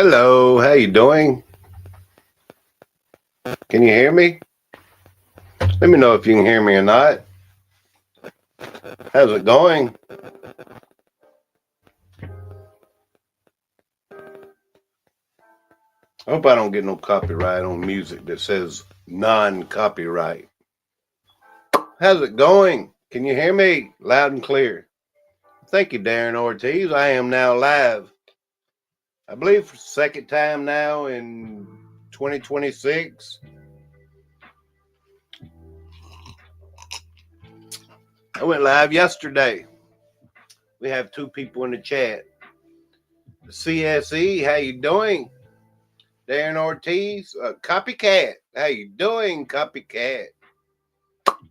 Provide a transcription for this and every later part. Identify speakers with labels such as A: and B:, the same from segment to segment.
A: Hello, how you doing? Can you hear me? Let me know if you can hear me or not. How's it going? I hope I don't get no copyright on music that says non-copyright. How's it going? Can you hear me loud and clear? Thank you, Darren Ortiz. I am now live. I believe for the second time now in 2026. I went live yesterday. We have two people in the chat. CSE, how you doing? Darren Ortiz, Copycat. How you doing, Copycat?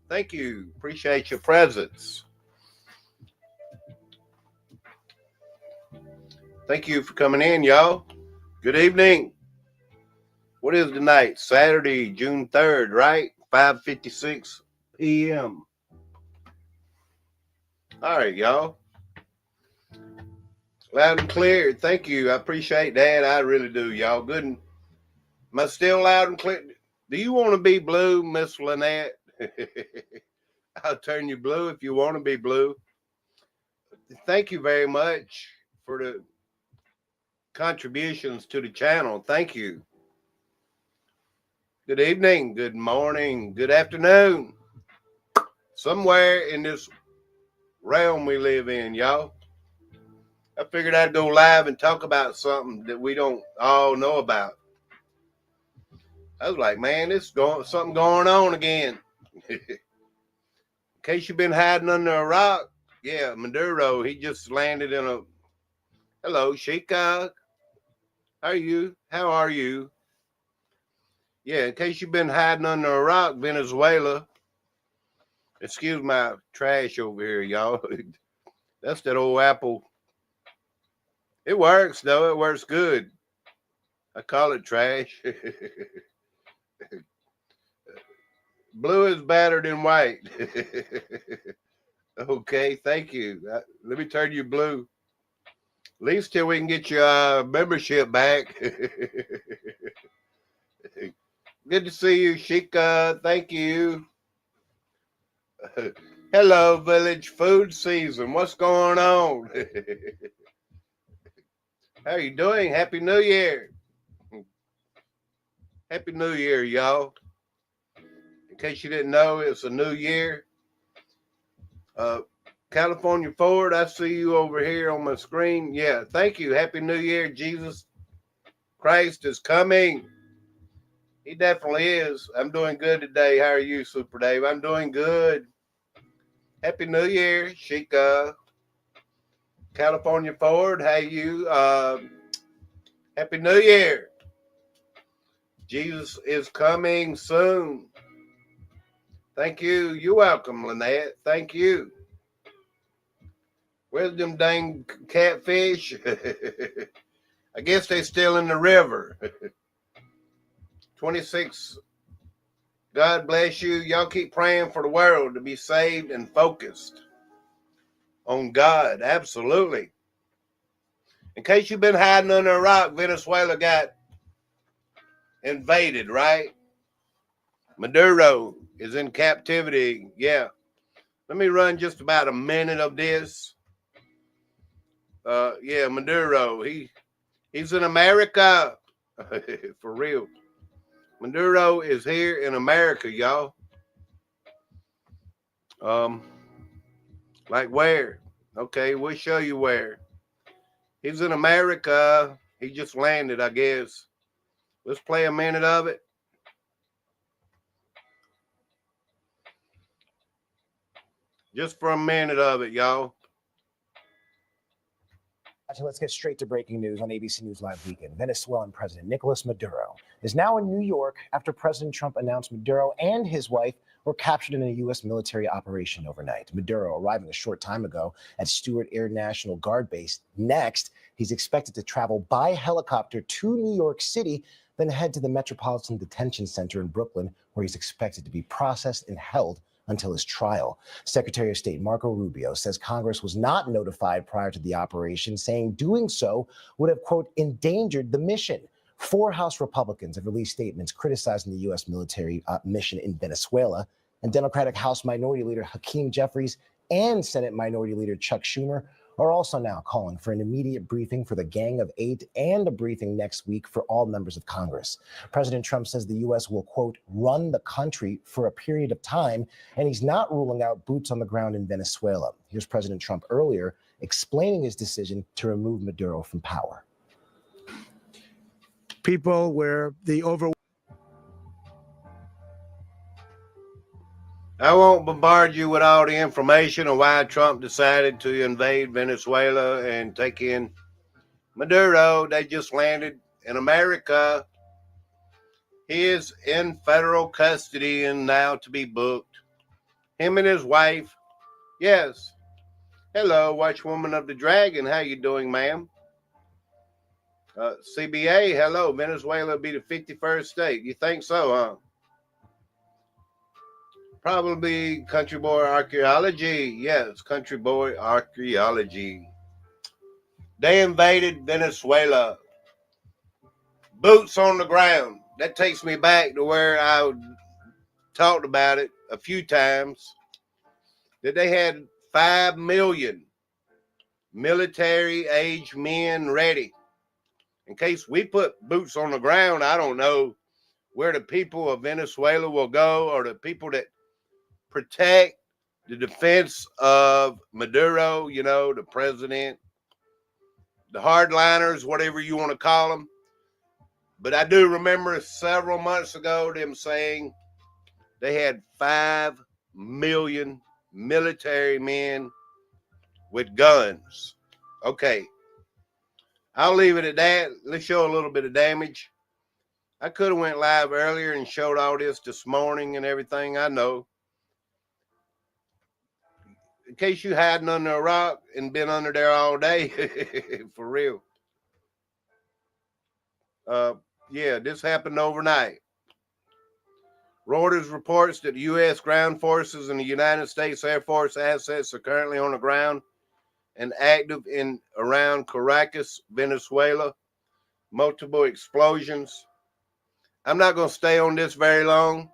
A: Thank you. Appreciate your presence. Thank you for coming in, y'all. Good evening. What is the night? Saturday, June 3rd, right? 5:56 p.m. All right, y'all. Loud and clear. Thank you. I appreciate that. I really do, y'all. Good. Am I still loud and clear? Do you want to be blue, Miss Lynette? I'll turn you blue if you want to be blue. Thank you very much for the contributions to the channel. Thank you. Good evening, good morning, good afternoon. Somewhere in this realm we live in, y'all. I figured I'd go live and talk about something that we don't all know about. I was like, man, something going on again. In case you've been hiding under a rock, yeah, Maduro, he just landed in a... Hello, Sheikah. How are you? How are you? Yeah, in case you've been hiding under a rock, Venezuela. Excuse my trash over here, y'all. That's that old Apple. It works, though. It works good. I call it trash. Blue is better than white. Okay, thank you. Let me turn you blue. At least till we can get your membership back. Good to see you, Shika. Thank you. Hello, Village Food Season. What's going on? How are you doing? Happy New Year. Happy New Year, y'all. In case you didn't know, it's a new year. California Ford, I see you over here on my screen. Yeah, thank you. Happy New Year. Jesus Christ is coming. He definitely is. I'm doing good today. How are you, Super Dave? I'm doing good. Happy New Year, Sheikah. California Ford, hey you. Happy New Year. Jesus is coming soon. Thank you. You're welcome, Lynette. Thank you. Where's them dang catfish? I guess they're still in the river. 26. God bless you. Y'all keep praying for the world to be saved and focused on God. Absolutely. In case you've been hiding under a rock, Venezuela got invaded, right? Maduro is in captivity. Yeah. Let me run just about a minute of this. Yeah, Maduro. He's in America. For real. Maduro is here in America, y'all. Like where? Okay, we'll show you where. He's in America. He just landed, I guess. Let's play a minute of it. Just for a minute of it, y'all.
B: Let's get straight to breaking news on ABC News Live Weekend. Venezuelan President Nicolas Maduro is now in New York after President Trump announced Maduro and his wife were captured in a U.S. military operation overnight. Maduro arriving a short time ago at Stewart Air National Guard Base. Next, he's expected to travel by helicopter to New York City, then head to the Metropolitan Detention Center in Brooklyn, where he's expected to be processed and held until his trial. Secretary of State Marco Rubio says Congress was not notified prior to the operation, saying doing so would have, quote, endangered the mission. 4 House Republicans have released statements criticizing the U.S. military mission in Venezuela, and Democratic House Minority Leader Hakeem Jeffries and Senate Minority Leader Chuck Schumer are also now calling for an immediate briefing for the Gang of Eight and a briefing next week for all members of Congress. President Trump says the U.S. will, quote, run the country for a period of time, and he's not ruling out boots on the ground in Venezuela. Here's President Trump earlier explaining his decision to remove Maduro from power.
C: People where the
A: I won't bombard you with all the information on why Trump decided to invade Venezuela and take in Maduro. They just landed in America. He is in federal custody and now to be booked. Him and his wife. Yes. Hello, Watchwoman of the Dragon. How you doing, ma'am? CBA, hello. Venezuela will be the 51st state. You think so, huh? Probably Country Boy Archaeology. Yes, Country Boy Archaeology. They invaded Venezuela. Boots on the ground. That takes me back to where I talked about it a few times. That they had 5 million military-age men ready. In case we put boots on the ground, I don't know where the people of Venezuela will go, or the people that protect the defense of Maduro, you know, the president, the hardliners, whatever you want to call them. But I do remember several months ago them saying they had 5 million military men with guns. Okay, I'll leave it at that. Let's show a little bit of damage. I could have went live earlier and showed all this morning and everything. I know. In case you hiding under a rock and been under there all day, for real. Yeah, this happened overnight. Reuters reports that the U.S. ground forces and the United States Air Force assets are currently on the ground and active in around Caracas, Venezuela. Multiple explosions. I'm not going to stay on this very long.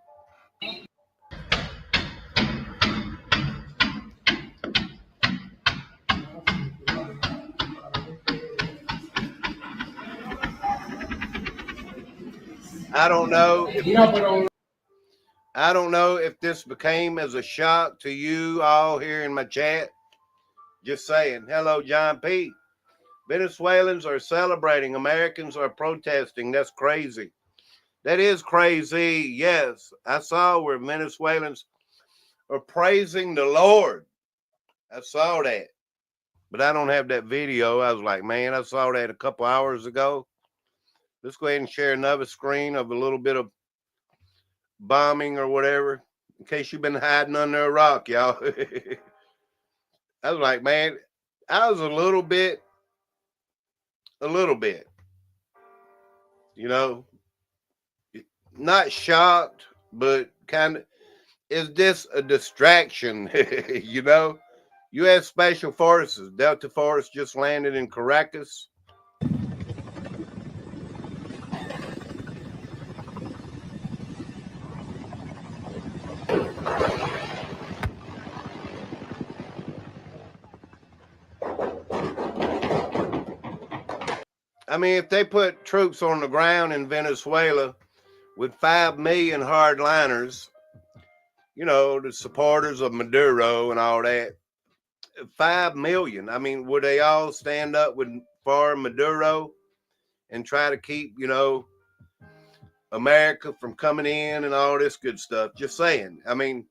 A: I don't know if this became as a shock to you all here in my chat. Just saying. Hello, John P. Venezuelans are celebrating. Americans are protesting. That's crazy. That is crazy. Yes, I saw where Venezuelans are praising the Lord. I saw that. But I don't have that video. I was like, man, I saw that a couple hours ago. Let's go ahead and share another screen of a little bit of bombing or whatever, in case you've been hiding under a rock, y'all. I was like, man, I was a little bit, you know, not shocked, but kind of, is this a distraction? You know, U.S. Special Forces, Delta Force just landed in Caracas. I mean, if they put troops on the ground in Venezuela with 5 million hardliners, you know, the supporters of Maduro and all that, 5 million. I mean, would they all stand up for Maduro and try to keep, you know, America from coming in and all this good stuff? Just saying. I mean,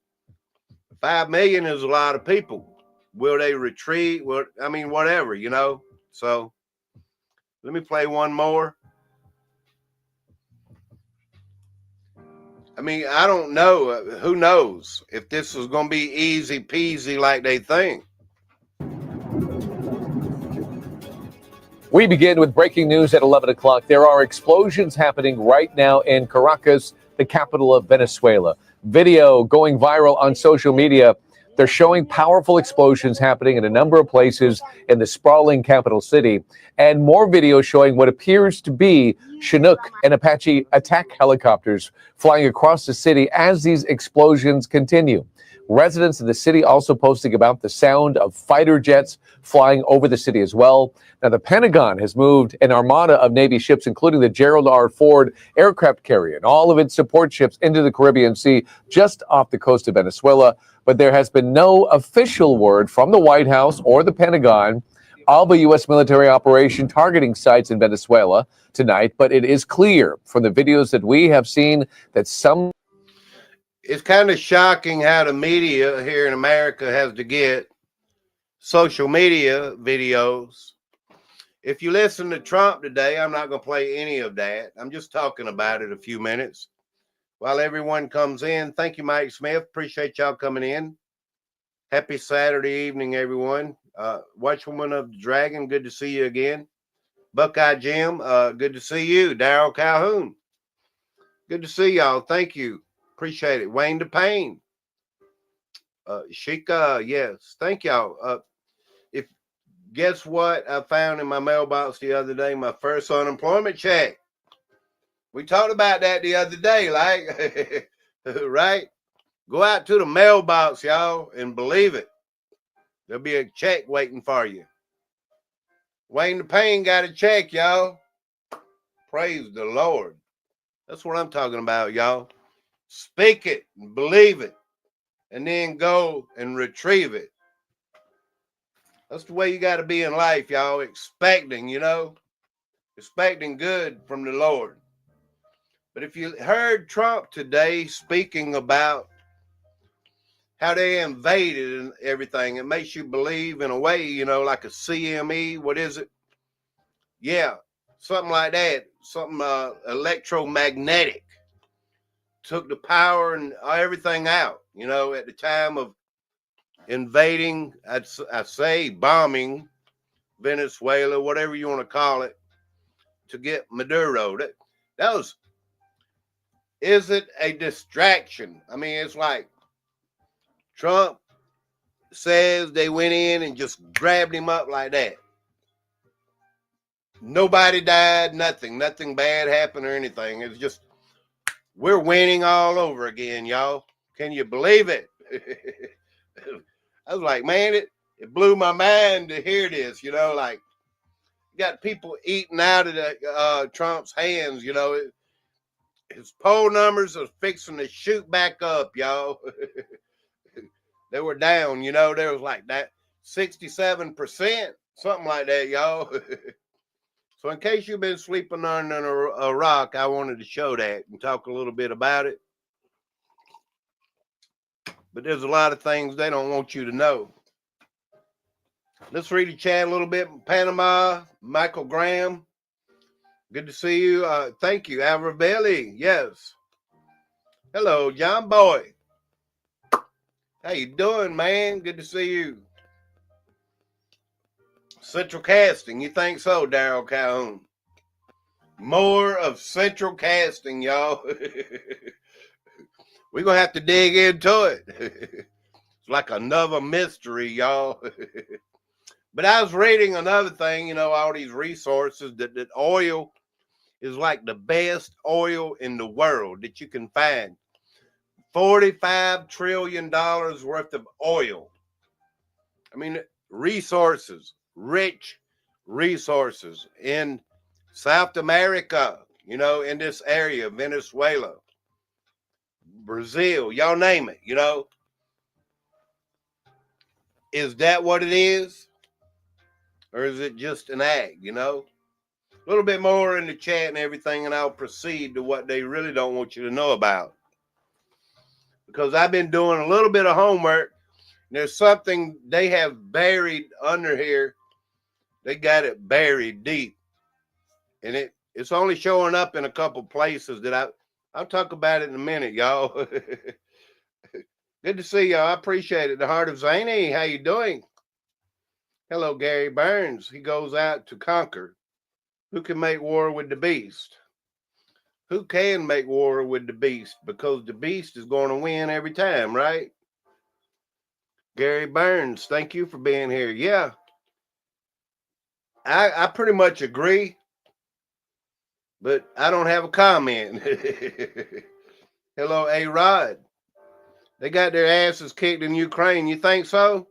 A: 5 million is a lot of people. Will they retreat? Well, I mean, whatever, you know. So let me play one more. I mean, I don't know. Who knows if this is going to be easy peasy like they think.
D: We begin with breaking news at 11 o'clock. There are explosions happening right now in Caracas, the capital of Venezuela. video going viral on social media. They're showing powerful explosions happening in a number of places in the sprawling capital city, and more videos showing what appears to be Chinook and Apache attack helicopters flying across the city as these explosions continue. Residents in the city also posting about the sound of fighter jets flying over the city as well. Now, the Pentagon has moved an armada of Navy ships, including the Gerald R. Ford aircraft carrier and all of its support ships, into the Caribbean Sea just off the coast of Venezuela. But there has been no official word from the White House or the Pentagon of a U.S. military operation targeting sites in Venezuela tonight. But it is clear from the videos that we have seen that some...
A: It's kind of shocking how the media here in America has to get social media videos. If you listen to Trump today, I'm not going to play any of that. I'm just talking about it a few minutes while everyone comes in. Thank you, Mike Smith. Appreciate y'all coming in. Happy Saturday evening, everyone. Watchwoman of the Dragon, good to see you again. Buckeye Jim, good to see you. Daryl Calhoun, good to see y'all. Thank you. Appreciate it. Wayne DePayne. Sheikah, yes. Thank y'all. Guess what I found in my mailbox the other day? My first unemployment check. We talked about that the other day, like, right? Go out to the mailbox, y'all, and believe it. There'll be a check waiting for you. Wayne DePayne got a check, y'all. Praise the Lord. That's what I'm talking about, y'all. Speak it and believe it, and then go and retrieve it. That's the way you got to be in life, y'all. Expecting, expecting good from the Lord. But if you heard Trump today speaking about how they invaded and everything, it makes you believe in a way, like a CME. What is it? Yeah, something like that. Something electromagnetic. Took the power and everything out, at the time of invading, I say bombing Venezuela, whatever you want to call it, to get Maduro. Is it a distraction? I mean, it's like Trump says they went in and just grabbed him up like that. Nobody died, nothing bad happened or anything. It's just, we're winning all over again, y'all. Can you believe it? I was like, man, it blew my mind to hear this, like, you got people eating out of the Trump's hands, his poll numbers are fixing to shoot back up, y'all. They were down, there was like that 67%, something like that, y'all. So in case you've been sleeping under a rock, I wanted to show that and talk a little bit about it. But there's a lot of things they don't want you to know. Let's read the chat a little bit. Panama, Michael Graham. Good to see you. Thank you. Alvarelli. Yes. Hello, John Boy. How you doing, man? Good to see you. Central Casting. You think so, Daryl Calhoun? More of Central Casting, y'all. We're going to have to dig into it. It's like another mystery, y'all. But I was reading another thing, all these resources, that oil is like the best oil in the world that you can find. $45 trillion worth of oil. I mean, resources, rich resources in South America, in this area, Venezuela, Brazil, y'all name it, Is that what it is? Or is it just an act, A little bit more in the chat and everything, and I'll proceed to what they really don't want you to know about. Because I've been doing a little bit of homework. There's something they have buried under here. They got it buried deep. And it's only showing up in a couple places that I'll talk about it in a minute, y'all. Good to see y'all. I appreciate it. The Heart of Zany, how you doing? Hello, Gary Burns. He goes out to conquer. Who can make war with the beast? Who can make war with the beast? Because the beast is going to win every time, right? Gary Burns, thank you for being here. Yeah, I pretty much agree, but I don't have a comment. Hello, A-Rod. They got their asses kicked in Ukraine. You think so?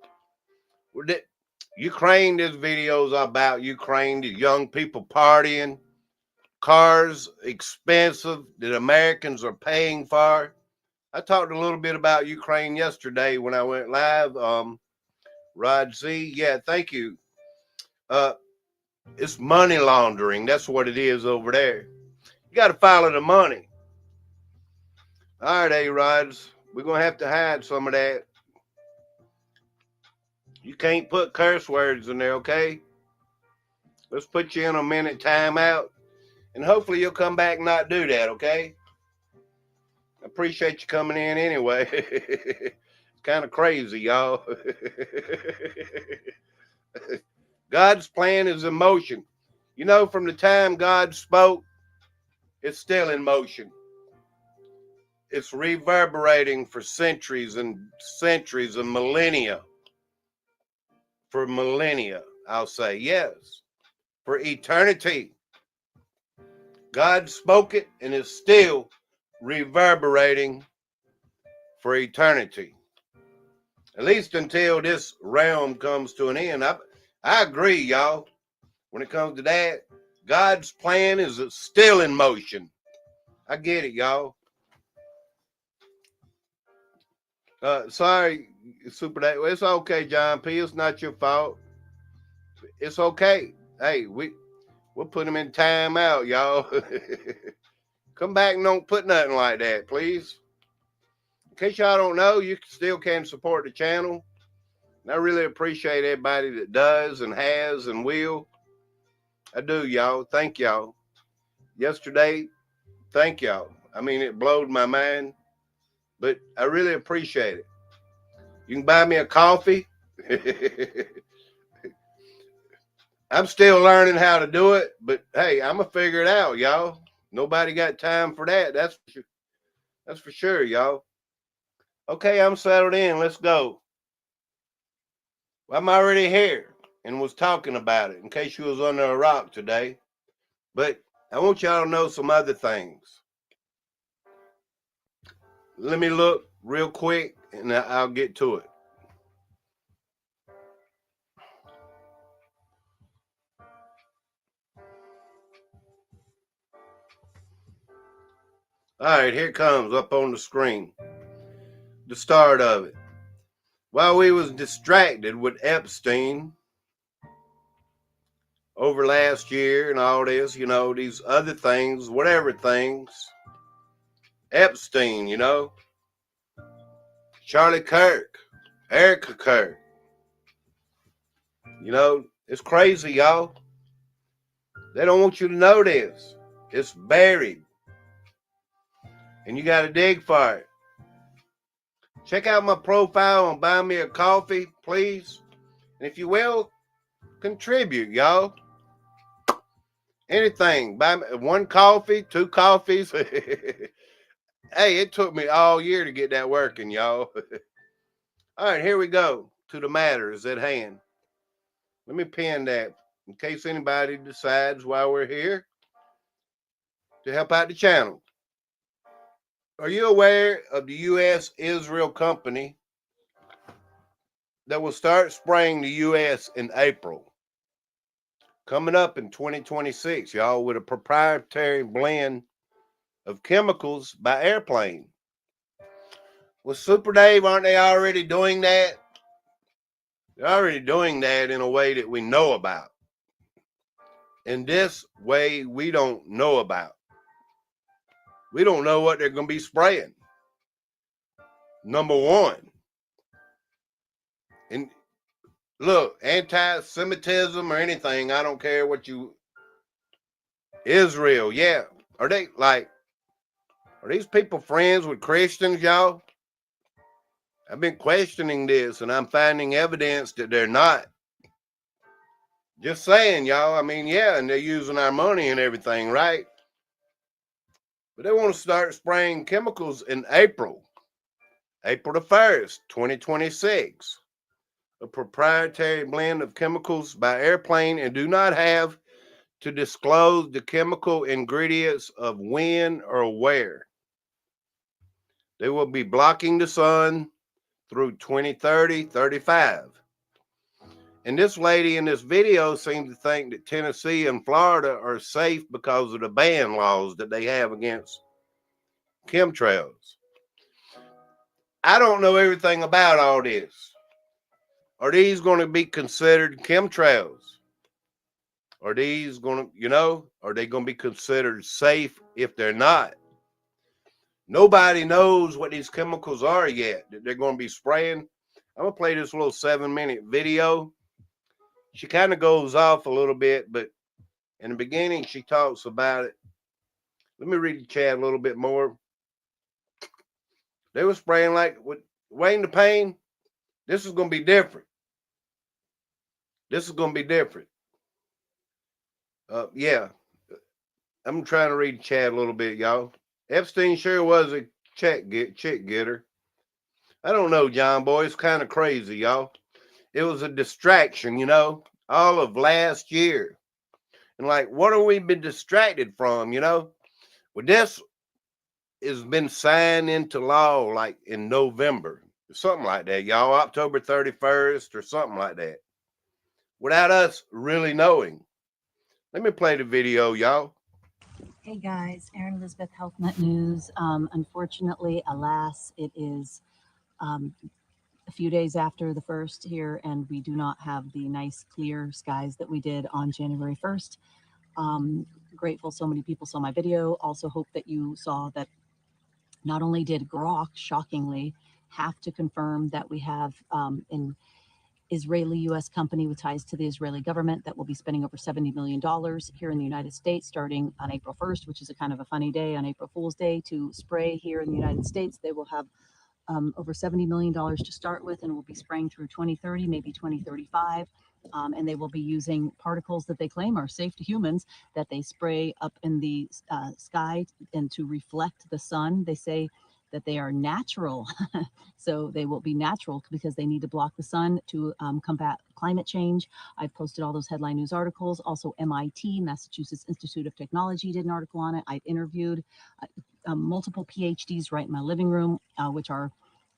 A: Ukraine, there's videos about Ukraine, the young people partying, cars expensive that Americans are paying for. I talked a little bit about Ukraine yesterday when I went live. Rod Z, yeah, thank you. It's money laundering. That's what it is over there. You got to follow the money. All right, A-Rods, we're going to have to hide some of that. You can't put curse words in there, okay? Let's put you in a minute timeout, and hopefully you'll come back and not do that, okay? I appreciate you coming in anyway. It's kind of crazy, y'all. God's plan is in motion. You know, from the time God spoke, it's still in motion. It's reverberating for centuries and millennia. For millennia, I'll say, yes. For eternity. God spoke it, and it's still reverberating for eternity. At least until this realm comes to an end. I agree, y'all. When it comes to that, God's plan is still in motion. I get it, y'all. Sorry, Super Dave. It's okay, John P. It's not your fault. It's okay. Hey, we'll put him in time out, y'all. Come back and don't put nothing like that, please. In case y'all don't know, you still can support the channel. And I really appreciate everybody that does and has and will. I do, y'all. Thank y'all. Yesterday, thank y'all. I mean, it blowed my mind, but I really appreciate it. You can buy me a coffee. I'm still learning how to do it, but hey, I'm going to figure it out, y'all. Nobody got time for that. That's for sure, y'all. Okay, I'm settled in. Let's go. Well, I'm already here and was talking about it in case you was under a rock today. But I want y'all to know some other things. Let me look real quick and I'll get to it. All right, here it comes up on the screen. The start of it. While we was distracted with Epstein over last year and all this, you know, these other things, whatever things. Epstein, you know. Charlie Kirk. Erica Kirk. You know, it's crazy, y'all. They don't want you to know this. It's buried. And you got to dig for it. Check out my profile and buy me a coffee, please. And if you will, contribute, y'all. Anything. Buy me 1 coffee, 2 coffees. Hey, it took me all year to get that working, y'all. All right, here we go to the matters at hand. Let me pin that in case anybody decides while we're here to help out the channel. Are you aware of the U.S.-Israel company that will start spraying the U.S. in April? Coming up in 2026, y'all, with a proprietary blend of chemicals by airplane. Well, Super Dave, aren't they already doing that? They're already doing that in a way that we know about. In this way, we don't know about. We don't know what they're going to be spraying. Number one. And look, anti-Semitism or anything, I don't care what you... Israel, yeah. Are these people friends with Christians, y'all? I've been questioning this, and I'm finding evidence that they're not. Just saying, y'all. I mean, yeah, and they're using our money and everything, right? But they want to start spraying chemicals in April the 1st, 2026. A proprietary blend of chemicals by airplane and do not have to disclose the chemical ingredients of when or where. They will be blocking the sun through 2030, 35. And this lady in this video seemed to think that Tennessee and Florida are safe because of the ban laws that they have against chemtrails. I don't know everything about all this. Are these going to be considered chemtrails? Are these going to, are they going to be considered safe if they're not? Nobody knows what these chemicals are yet that they're going to be spraying. I'm going to play this little 7-minute video. She kind of goes off a little bit, but in the beginning, she talks about it. Let me read the chat a little bit more. They were spraying like with Wayne the Pain. This is going to be different. This is going to be different. Yeah. I'm trying to read the chat a little bit, y'all. Epstein sure was a chick getter. I don't know, John Boy. It's kind of crazy, y'all. It was a distraction, all of last year. And like, what have we been distracted from, Well, this has been signed into law like in November, something like that, y'all, October 31st or something like that, without us really knowing. Let me play the video, y'all.
C: Hey guys, Erin Elizabeth, HealthNet News. Unfortunately, alas, it is a few days after the 1st here, and we do not have the nice clear skies that we did on January 1st. Grateful so many people saw my video. Also hope that you saw that not only did Grok, shockingly, have to confirm that we have an Israeli-U.S. company with ties to the Israeli government that will be spending over $70 million here in the United States starting on April 1st, which is a kind of a funny day on April Fool's Day to spray here in the United States. They will have over $70 million to start with, and will be spraying through 2030, maybe 2035. And they will be using particles that they claim are safe to humans that they spray up in the sky and to reflect the sun. They say that they are natural. So they will be natural because they need to block the sun to combat climate change. I've posted all those headline news articles. Also MIT, Massachusetts Institute of Technology, did an article on it. I've interviewed multiple PhDs right in my living room, which are,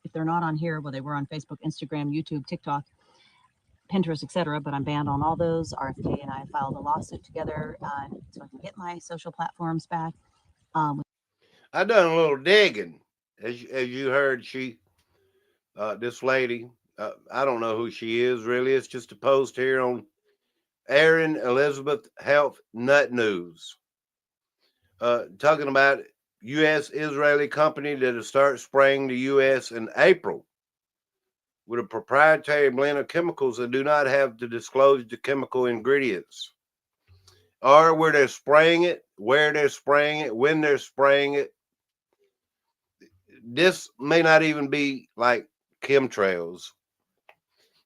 C: if they're not on here, well, they were on Facebook, Instagram, YouTube, TikTok, Pinterest, etc., but I'm banned on all those. RFK and I filed a lawsuit together so I can get my social platforms back.
A: I done a little digging. As you heard, this lady, I don't know who she is really. It's just a post here on Erin Elizabeth Health Nut News, talking about U.S. Israeli company that'll start spraying the U.S. in April with a proprietary blend of chemicals that do not have to disclose the chemical ingredients or where they're spraying it, where they're spraying it, when they're spraying it. This may not even be like chemtrails.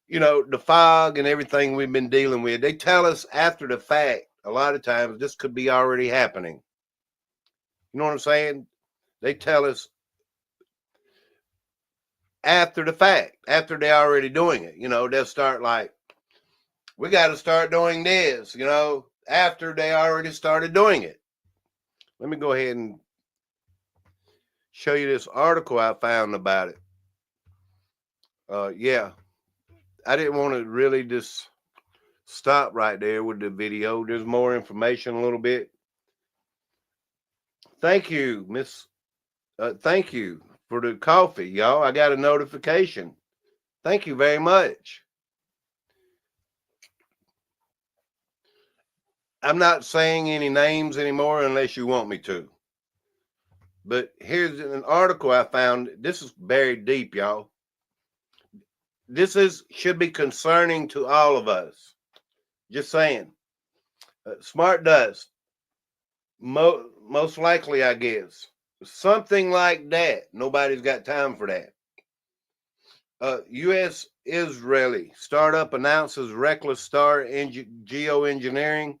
A: The fog and everything we've been dealing with, they tell us after the fact. A lot of times this could be already happening. You know what I'm saying? They tell us after the fact, after they're already doing it. They'll start like, we got to start doing this, after they already started doing it. Let me go ahead and show you this article I found about it. Yeah, I didn't want to really just stop right there with the video. There's more information a little bit. Thank you, Miss. Thank you for the coffee, y'all. I got a notification. Thank you very much. I'm not saying any names anymore unless you want me to. But here's an article I found. This is buried deep, y'all. This should be concerning to all of us. Just saying. Smart dust. Most likely, I guess. Something like that. Nobody's got time for that. U.S. Israeli startup announces reckless start in geoengineering.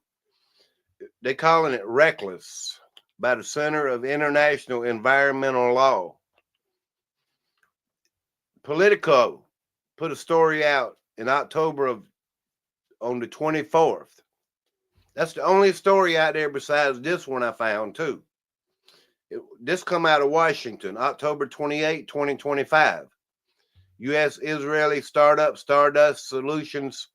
A: They're calling it reckless. by the Center of International Environmental Law. Politico put a story out in October on the 24th. That's the only story out there besides this one I found too. This come out of Washington, October 28, 2025. U.S.-Israeli startup Stardust Solutions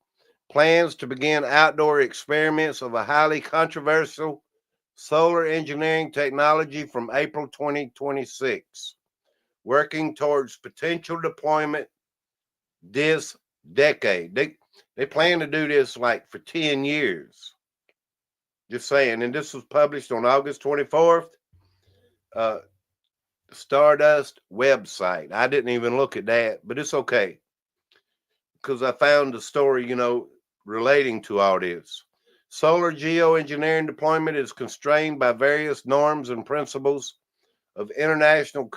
A: plans to begin outdoor experiments of a highly controversial solar engineering technology from April 2026, working towards potential deployment this decade. They plan to do this like for 10 years. Just saying. And this was published on August 24th. Stardust website. I didn't even look at that, but it's okay because I found the story, relating to all this. Solar geoengineering deployment is constrained by various norms and principles of international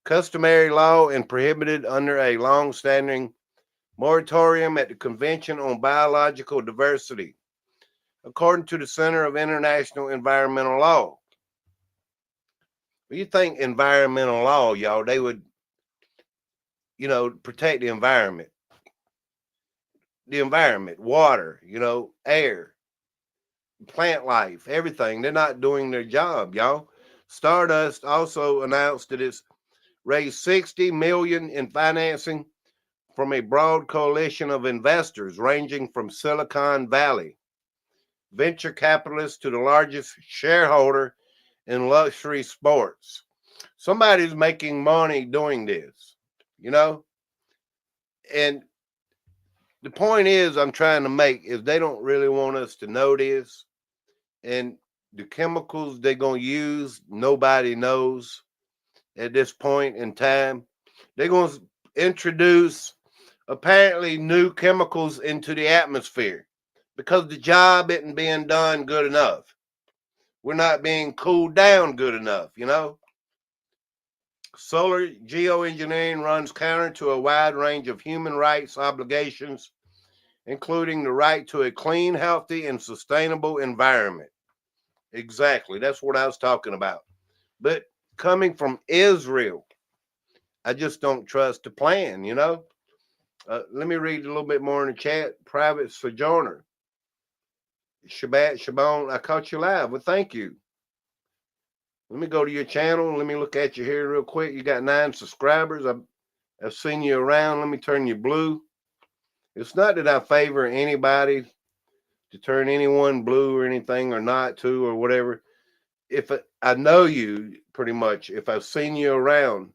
A: customary law and prohibited under a long-standing moratorium at the Convention on Biological Diversity, according to the Center of International Environmental Law. You think environmental law, y'all, they would, protect the environment. The environment, water, air, plant life, everything. They're not doing their job, y'all. Stardust also announced that it's raised $60 million in financing from a broad coalition of investors ranging from Silicon Valley venture capitalists to the largest shareholder in luxury sports. Somebody's making money doing this, and the point is I'm trying to make is they don't really want us to know this, and the chemicals they're going to use, nobody knows at this point in time. They're going to introduce apparently new chemicals into the atmosphere because the job isn't being done good enough. We're not being cooled down good enough, Solar geoengineering runs counter to a wide range of human rights obligations, including the right to a clean, healthy, and sustainable environment. Exactly. That's what I was talking about. But coming from Israel, I just don't trust the plan, Let me read a little bit more in the chat. Private Sojourner. Shabbat Shabon, I caught you live. Well, thank you. Let me go to your channel. Let me look at you here real quick. You got 9 subscribers. I've seen you around. Let me turn you blue. It's not that I favor anybody to turn anyone blue or anything or not to or whatever. If I know you pretty much, if I've seen you around,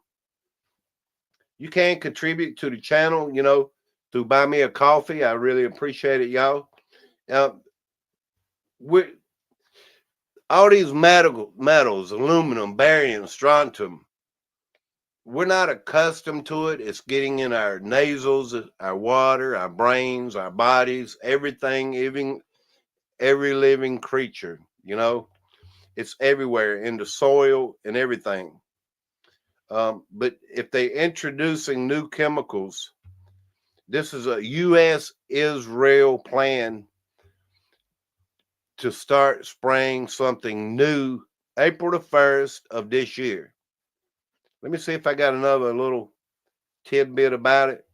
A: you can contribute to the channel, to buy me a coffee. I really appreciate it, y'all. All these metals, aluminum, barium, strontium, we're not accustomed to it. It's getting in our nasals, our water, our brains, our bodies, everything, even every living creature, it's everywhere in the soil and everything. But if they're introducing new chemicals, this is a U.S.-Israel plan to start spraying something new April the 1st of this year. Let me see if I got another little tidbit about it.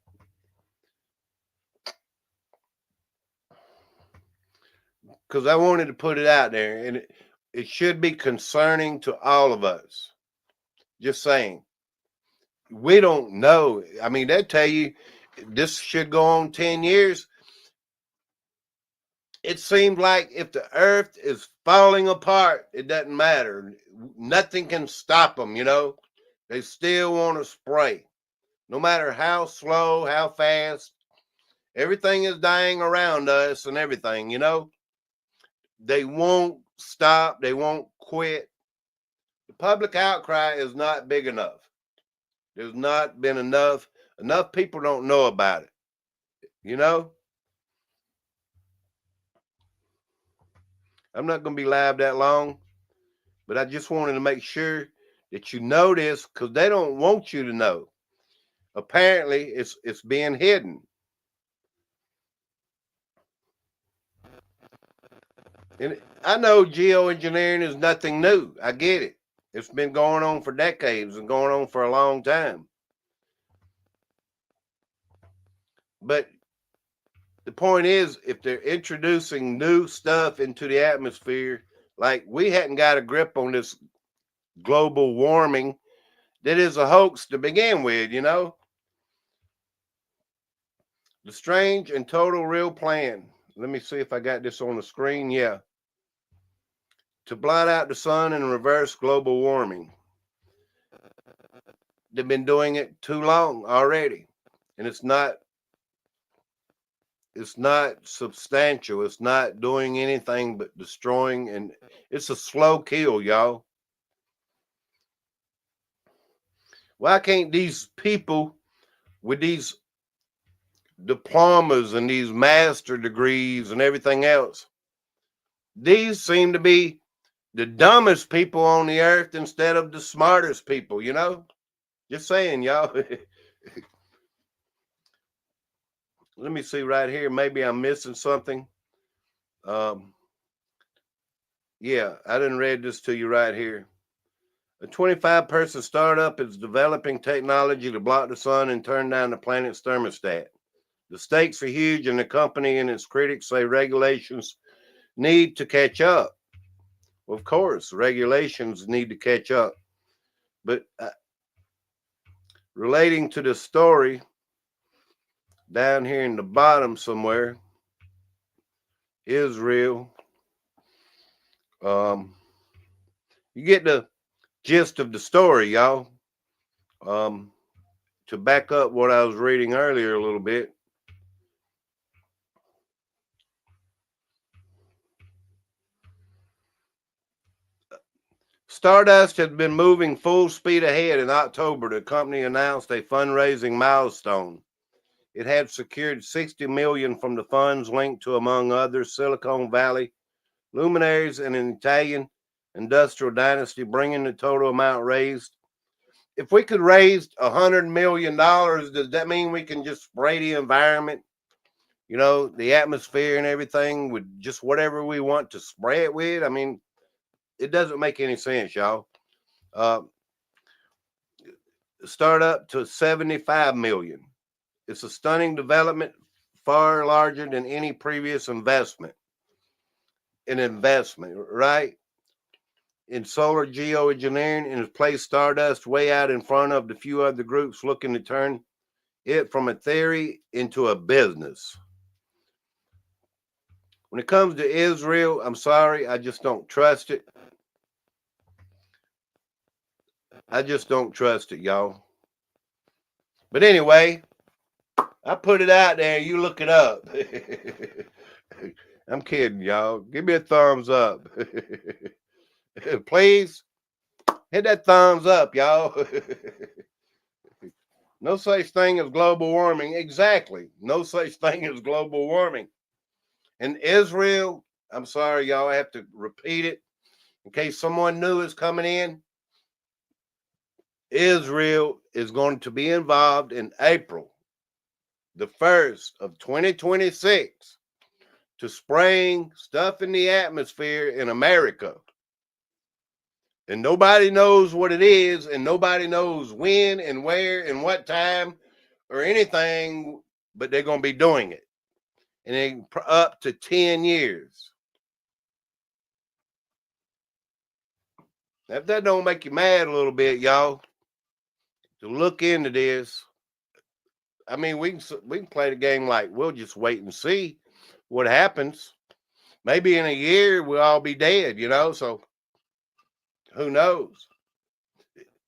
A: Because I wanted to put it out there, and it should be concerning to all of us. Just saying. We don't know. I mean, they tell you this should go on 10 years. It seems like if the earth is falling apart, it doesn't matter. Nothing can stop them, They still want to spray. No matter how slow, how fast, everything is dying around us and everything, They won't stop. They won't quit. The public outcry is not big enough. There's not been enough people don't know about it, I'm not going to be live that long, but I just wanted to make sure that you know this because they don't want you to know. Apparently, it's being hidden. And I know geoengineering is nothing new. I get it. It's been going on for decades and going on for a long time. But the point is, if they're introducing new stuff into the atmosphere, like we hadn't got a grip on this global warming, that is a hoax to begin with, you know? The strange and total real plan. Let me see if I got this on the screen. Yeah. To blot out the sun and reverse global warming. They've been doing it too long already. And it's not substantial. It's not doing anything but destroying, and it's a slow kill, y'all. Why can't these people with these diplomas and these master degrees and everything else, these seem to be the dumbest people on the earth instead of the smartest people, you know? Just saying, y'all. Let me see right here. Maybe I'm missing something. Yeah, I didn't read this to you right here. A 25-person startup is developing technology to block the sun and turn down the planet's thermostat. The stakes are huge, and the company and its critics say regulations need to catch up. Well, of course, regulations need to catch up. But relating to the story, down here in the bottom somewhere, Israel, you get the gist of the story, y'all. To back up what I was reading earlier a little bit, Stardust had been moving full speed ahead. In October, the company announced a fundraising milestone. It had secured $60 million from the funds linked to, among others, Silicon Valley luminaries and an Italian industrial dynasty, bringing the total amount raised. If we could raise $100 million, does that mean we can just spray the environment, you know, the atmosphere and everything with just whatever we want to spray it with? I mean, it doesn't make any sense, y'all. Start up to 75 million. It's a stunning development, far larger than any previous investment. An investment, right? In solar geoengineering, and has placed Stardust way out in front of the few other groups looking to turn it from a theory into a business. When it comes to Israel, I'm sorry, I just don't trust it. I just don't trust it, y'all. But anyway, I put it out there. You look it up. I'm kidding, y'all. Give me a thumbs up. Please hit that thumbs up, y'all. No such thing as global warming. Exactly. No such thing as global warming. And Israel, I'm sorry, y'all, I have to repeat it in case someone new is coming in. Israel is going to be involved in April the 1st of 2026 to spraying stuff in the atmosphere in America. And nobody knows what it is, and nobody knows when and where and what time or anything, but they're going to be doing it. And they up to 10 years. If that don't make you mad a little bit, y'all, to look into this, I mean, we can play the game like we'll just wait and see what happens. Maybe in a year we'll all be dead, you know. So who knows?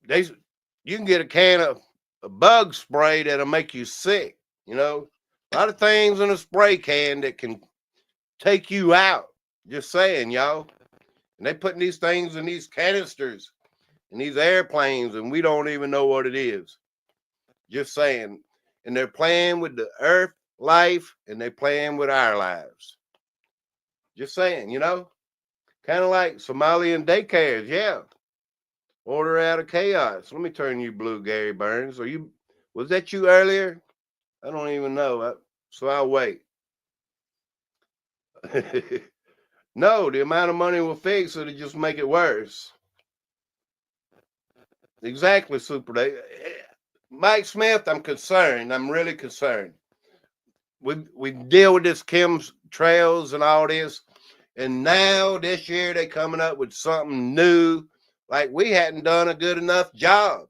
A: You can get a can of a bug spray that'll make you sick. You know, a lot of things in a spray can that can take you out. Just saying, y'all. And they putting these things in these canisters in these airplanes, and we don't even know what it is. Just saying. And they're playing with the earth life, and they're playing with our lives. Just saying, you know, kind of like Somalian daycares. Yeah. Order out of chaos. Let me turn you blue, Gary Burns. Was that you earlier? I don't even know. So I'll wait. No, the amount of money will fix it, it'll just make it worse. Exactly, Super Dave. Mike Smith, I'm concerned. I'm really concerned. We deal with this chemtrails and all this, and now this year they coming up with something new, like we hadn't done a good enough job.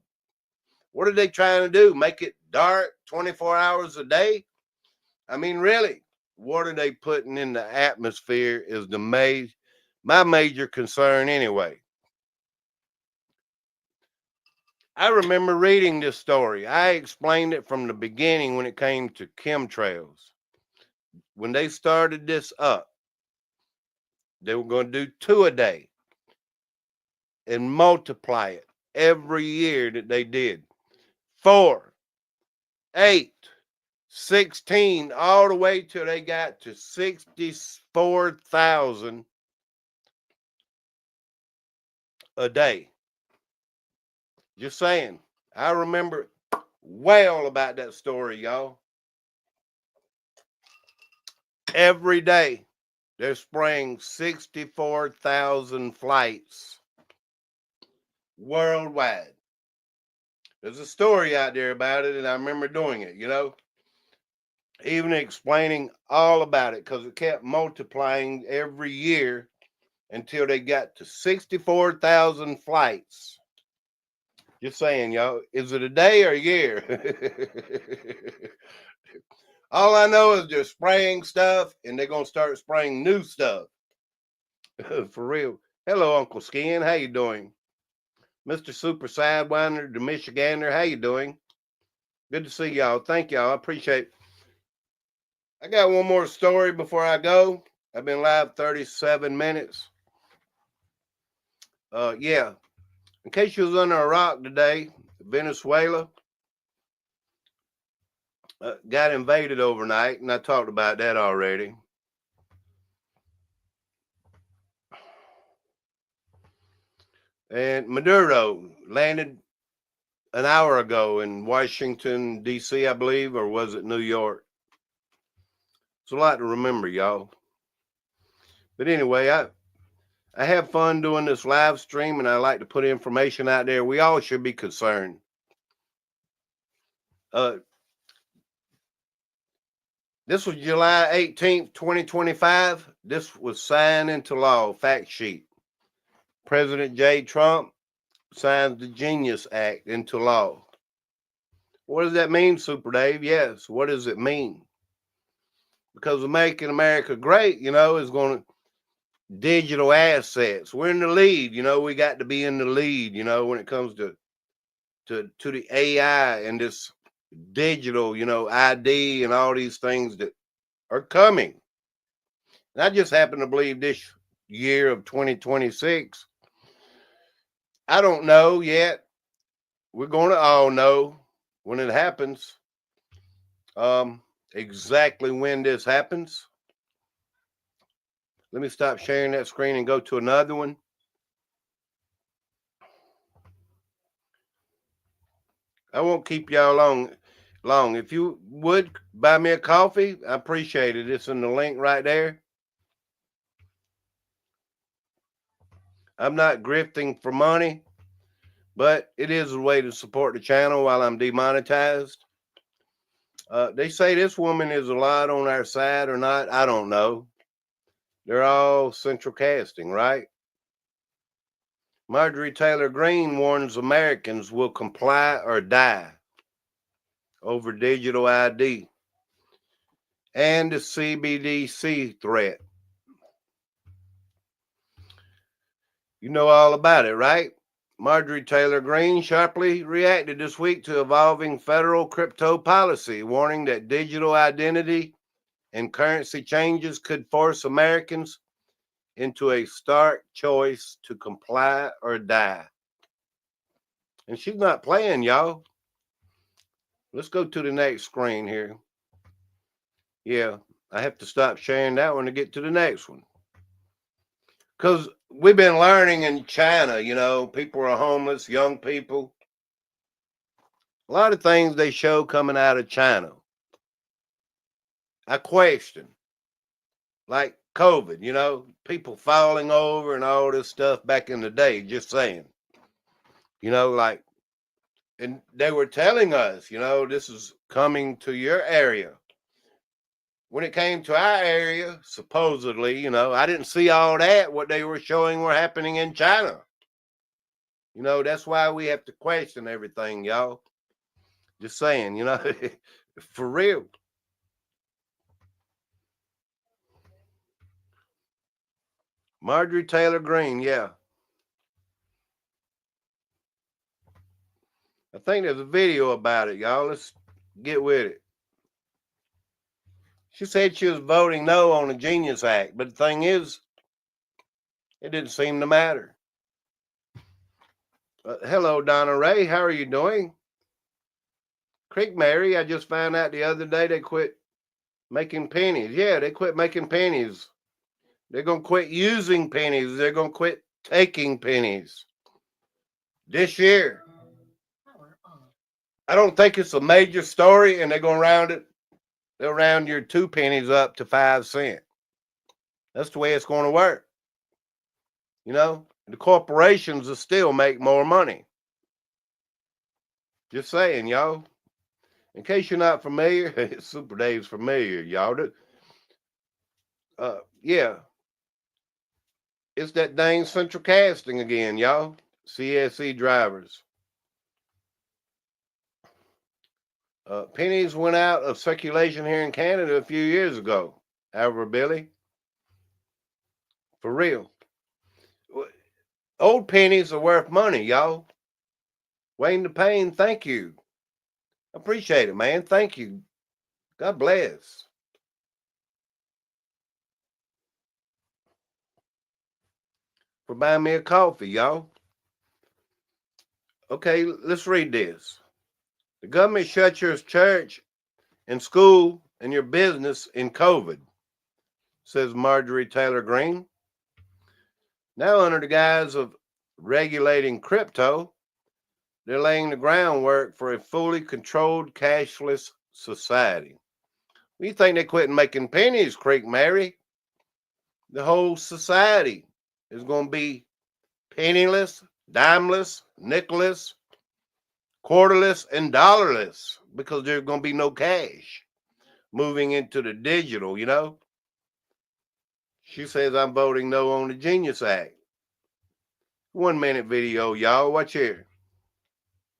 A: What are they trying to do? Make it dark 24 hours a day? I mean, really, what are they putting in the atmosphere is my major concern anyway. I remember reading this story. I explained it from the beginning when it came to chemtrails. When they started this up, they were going to do 2 a day and multiply it every year that they did. 4, 8, 16, all the way till they got to 64,000 a day. Just saying. I remember well about that story, y'all. Every day they're spraying 64,000 flights worldwide. There's a story out there about it, and I remember doing it, even explaining all about it, because it kept multiplying every year until they got to 64,000 flights. Just saying, y'all. Is it a day or a year? All I know is they're spraying stuff, and they're going to start spraying new stuff. For real. Hello, Uncle Skin. How you doing? Mr. Super Sidewinder, the Michigander. How you doing? Good to see y'all. Thank y'all. I appreciate it. I got one more story before I go. I've been live 37 minutes. Yeah. In case you was under a rock today, Venezuela got invaded overnight, and I talked about that already. And Maduro landed an hour ago in Washington, D.C., I believe, or was it New York? It's a lot to remember, y'all. But anyway, I have fun doing this live stream, and I like to put information out there. We all should be concerned. This was July 18th, 2025. This was signed into law, fact sheet. President J. Trump signs the Genius Act into law. What does that mean, Super Dave? Yes, what does it mean? Because of making America great, is going to digital assets. We're in the lead, we got to be in the lead, when it comes to the AI and this digital, ID and all these things that are coming. And I just happen to believe this year of 2026, I don't know yet. We're going to all know when it happens, exactly when this happens. Let me stop sharing that screen and go to another one. I won't keep y'all long. If you would buy me a coffee, I appreciate it. It's in the link right there. I'm not grifting for money, but it is a way to support the channel while I'm demonetized. They say this woman is a lot on our side or not. I don't know. They're all central casting, right? Marjorie Taylor Greene warns Americans will comply or die over digital ID and the CBDC threat. You know all about it, right? Marjorie Taylor Greene sharply reacted this week to evolving federal crypto policy, warning that digital identity and currency changes could force Americans into a stark choice to comply or die. And she's not playing, y'all. Let's go to the next screen here. Yeah, I have to stop sharing that one to get to the next one. Because we've been learning in China, people are homeless, young people. A lot of things they show coming out of China, I question. Like COVID, you know, people falling over and all this stuff back in the day, just saying. You know, like, and they were telling us, you know, this is coming to your area. When it came to our area, supposedly, you know, I didn't see all that, what they were showing were happening in China. You know, that's why we have to question everything, y'all. Just saying, you know, for real. Marjorie Taylor Greene, yeah. I think there's a video about it, y'all. Let's get with it. She said she was voting no on the Genius Act, but the thing is, it didn't seem to matter. Hello, Donna Ray. How are you doing? Creek Mary, I just found out the other day they quit making pennies. Yeah, they quit making pennies. They're going to quit using pennies. They're going to quit taking pennies this year. I don't think it's a major story, and they're going to round it. They'll round your 2 pennies up to 5 cents. That's the way it's going to work. You know, the corporations will still make more money. Just saying, y'all. In case you're not familiar, Super Dave's familiar, y'all. Yeah. It's that dang central casting again, y'all. CSE drivers. Pennies went out of circulation here in Canada a few years ago. However, Billy, for real. Old pennies are worth money, y'all. Wayne the Pain, thank you. Appreciate it, man. Thank you. God bless. For buying me a coffee, y'all. Okay, let's read this. The government shut your church and school and your business in COVID, says Marjorie Taylor Greene. Now, under the guise of regulating crypto, they're laying the groundwork for a fully controlled cashless society. We think they quit making pennies, Creek Mary. The whole society is going to be penniless, dimeless, nickeless, quarterless, and dollarless because there's going to be no cash moving into the digital, you know. She says I'm voting no on the Genius Act. 1 minute video, y'all. Watch here.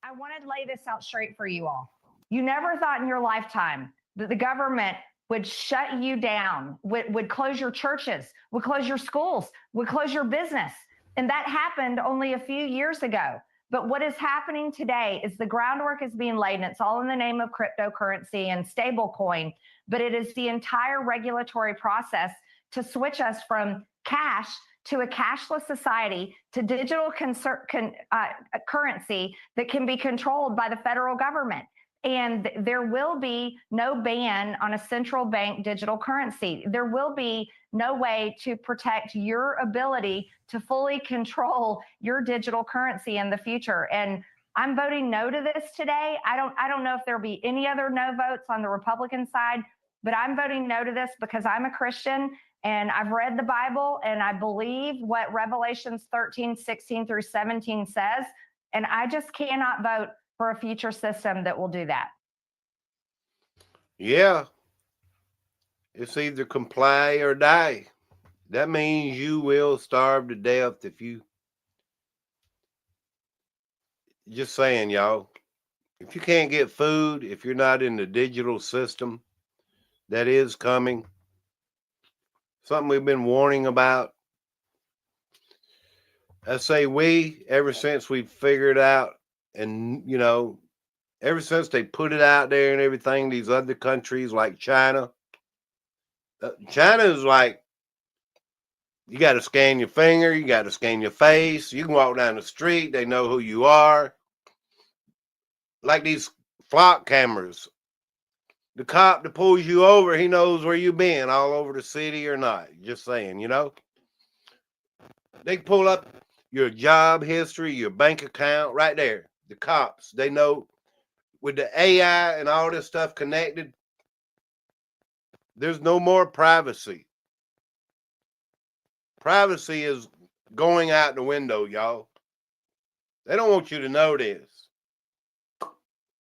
E: I want to lay this out straight for you all. You never thought in your lifetime that the government would shut you down, would close your churches, would close your schools, would close your business. And that happened only a few years ago. But what is happening today is the groundwork is being laid, and it's all in the name of cryptocurrency and stablecoin. But it is the entire regulatory process to switch us from cash to a cashless society, to digital currency that can be controlled by the federal government. And there will be no ban on a central bank digital currency. There will be no way to protect your ability to fully control your digital currency in the future. And I'm voting no to this today. I don't know if there'll be any other no votes on the Republican side, but I'm voting no to this because I'm a Christian and I've read the Bible and I believe what Revelations 13, 16 through 17 says. And I just cannot vote for a future system that will do that.
A: Yeah. It's either comply or die. That means you will starve to death if you. Just saying, y'all. If you can't get food, if you're not in the digital system, that is coming. Something we've been warning about. I say we, ever since we figured out, and, you know, ever since they put it out there and everything, these other countries like China. China is like, you got to scan your finger, you got to scan your face. You can walk down the street, they know who you are. Like these flock cameras. The cop that pulls you over, he knows where you've been all over the city or not. Just saying, you know. They pull up your job history, your bank account, right there. The cops, they know with the AI and all this stuff connected, there's no more privacy. Privacy is going out the window, y'all. They don't want you to know this.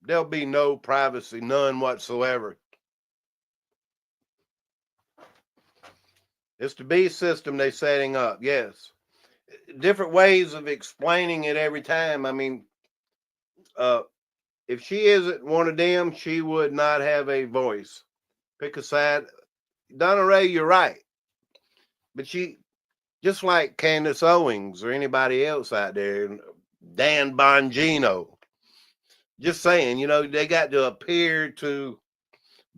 A: There'll be no privacy, none whatsoever. It's the beast system they're setting up, yes. Different ways of explaining it every time. I mean, if she isn't one of them, she would not have a voice. Pick a side. Donna Ray, you're right. But she, just like Candace Owens or anybody else out there, Dan Bongino, just saying, you know, they got to appear to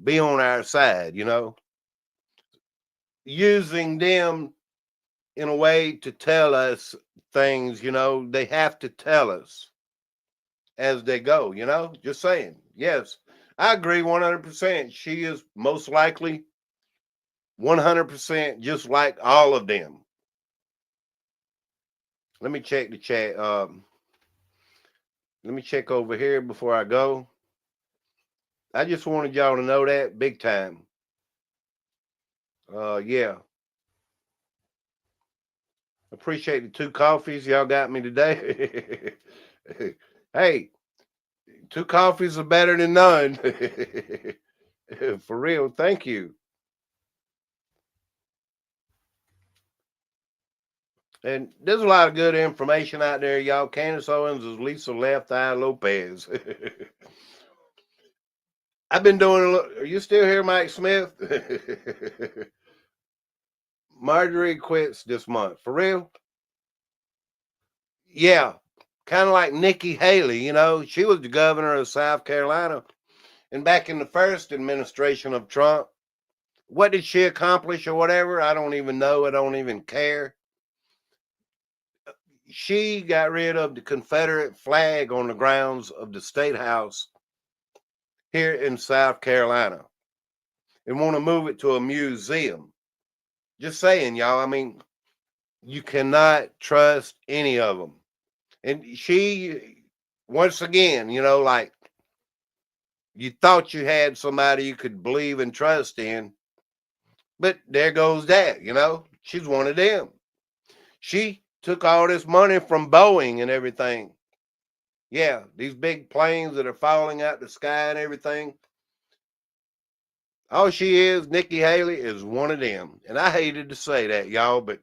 A: be on our side, you know, using them in a way to tell us things, you know, they have to tell us as they go, you know, just saying. Yes, I agree 100%. She is most likely 100% just like all of them. Let me check the chat. Let me check over here before I go. I just wanted y'all to know that big time. Yeah. Appreciate the 2 coffees y'all got me today. Hey, 2 coffees are better than none. For real, thank you. And there's a lot of good information out there, y'all. Candace Owens is Lisa Left Eye Lopez. I've been doing a little. Are you still here, Mike Smith? Marjorie quits this month. For real? Yeah. Kind of like Nikki Haley, you know. She was the governor of South Carolina. And back in the first administration of Trump, what did she accomplish or whatever? I don't even know. I don't even care. She got rid of the Confederate flag on the grounds of the State House here in South Carolina and want to move it to a museum. Just saying, y'all. I mean, you cannot trust any of them. And she, once again, you know, like you thought you had somebody you could believe and trust in, but there goes that, you know, she's one of them. She took all this money from Boeing and everything. Yeah, these big planes that are falling out the sky and everything. All she is, Nikki Haley, is one of them. And I hated to say that, y'all, but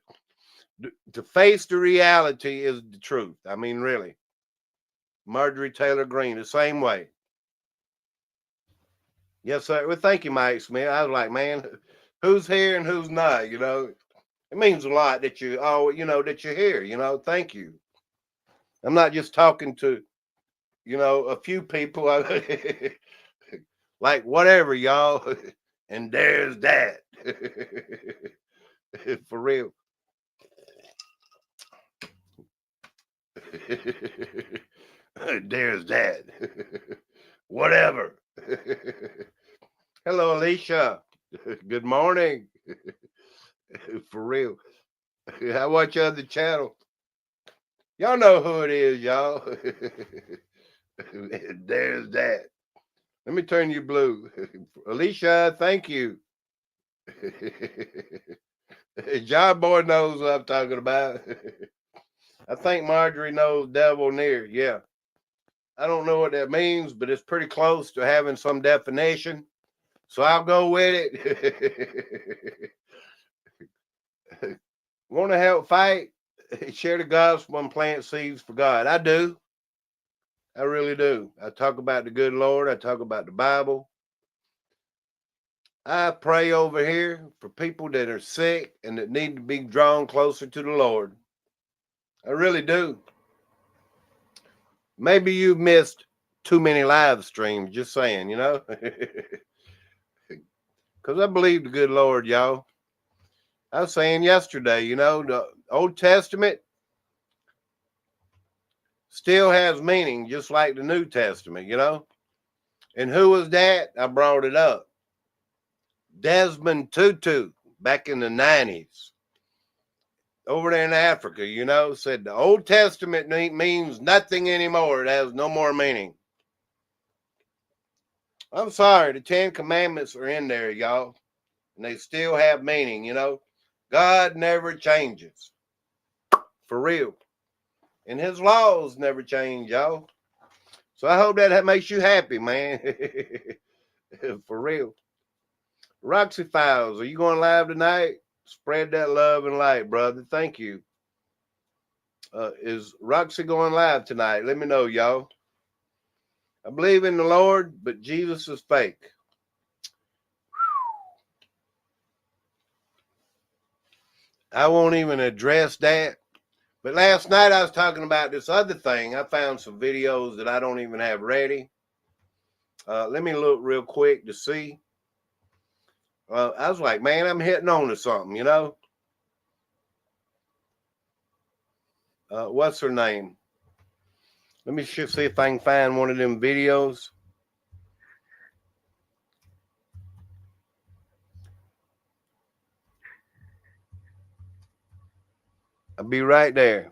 A: to face the reality is the truth. I mean, really. Marjorie Taylor Greene, the same way. Yes, sir. Well, thank you, Mike Smith. I was like, man, who's here and who's not, you know? It means a lot that you, you know, that you're here, you know? Thank you. I'm not just talking to, you know, a few people. Like, whatever, y'all. And there's that. For real. There's that. Whatever. Hello, Alicia. Good morning. For real. I watch other channel. Y'all know who it is, y'all. There's that. Let me turn you blue. Alicia, thank you. John Boy knows what I'm talking about. I think Marjorie knows devil near. Yeah. I don't know what that means, but it's pretty close to having some definition. So I'll go with it. Want to help fight? Share the gospel and plant seeds for God. I do. I really do. I talk about the good Lord. I talk about the Bible. I pray over here for people that are sick and that need to be drawn closer to the Lord. I really do. Maybe you missed too many live streams, just saying, you know. Because I believe the good Lord, y'all. I was saying yesterday, you know, the Old Testament still has meaning, just like the New Testament, you know. And who was that? I brought it up. Desmond Tutu, back in the 90s. Over there in Africa, you know, said the Old Testament means nothing anymore. It has no more meaning. I'm sorry, the 10 Commandments are in there, y'all. And they still have meaning, you know. God never changes. For real. And his laws never change, y'all. So I hope that makes you happy, man. For real. Roxy Files, are you going live tonight? Spread that love and light, brother. Thank you. Is Roxy going live tonight? Let me know, y'all. I believe in the Lord, but Jesus is fake. I won't even address that. But last night I was talking about this other thing. I found some videos that I don't even have ready. Let me look real quick to see. I was like, man, I'm hitting on to something, you know. What's her name? Let me see if I can find one of them videos. I'll be right there.